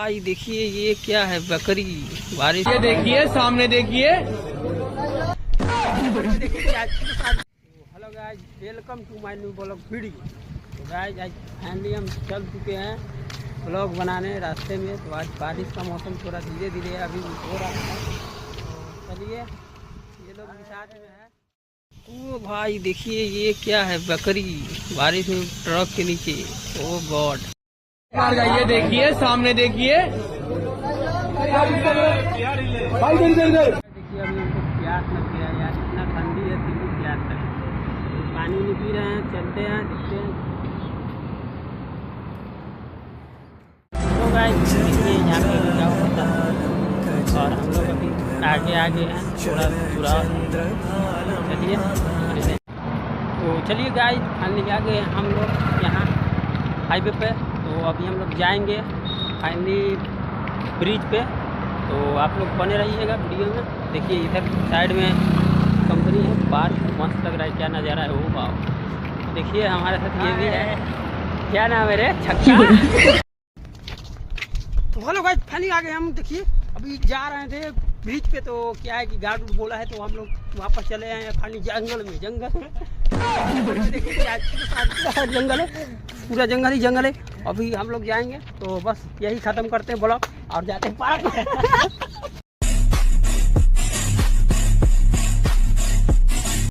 भाई देखिए ये क्या है, बकरी बारिश। ये देखिए सामने देखिए। Hello guys, welcome to my new blog video. तो गाइस आज फाइनली हम चल चुके हैं ब्लॉग बनाने रास्ते में। तो आज बारिश का मौसम थोड़ा धीरे धीरे अभी हो रहा है, तो चलिए ये लोग भी साथ में है। ओ भाई देखिए ये क्या है, बकरी बारिश में ट्रक के नीचे। ओ गॉड, ये देखिए सामने देखिए। देखिए अभी हमको प्यास लग गया यार, इतना ठंडी है, सीधी प्यास लग गई। तो पानी नहीं पी रहे हैं, चलते हैं देखते हैं। तो गाइस देखिए यहाँ पे क्या होता है, और हम लोग अभी आगे आगे हैं थोड़ा पूरा। चलिए तो चलिए गाइस फाइनली आ गए हम लोग यहाँ हाईवे पे। तो अभी हम लोग जाएंगे फाइनली ब्रिज पे। तो आप लोग बने रहिएगा वीडियो में। देखिए इधर साइड में कंपनी है, पार्क मस्त लग रहा है, क्या नज़ारा है वो वाह। देखिए हमारे साथ ये भी है, क्या नाम है रे, छक्का। तो हेलो गाइस फाइनली आ गए हम। देखिए अभी जा रहे थे ब्रिज पे, तो क्या है कि गार्ड बोला है तो हम लोग वापस चले आए हैं फाइनली जंगल में। देखिए जंगल है, पूरा जंगल ही जंगल है। अभी हम लोग जाएंगे तो बस यही ख़त्म करते हैं ब्लॉग और जाते हैं पार्क।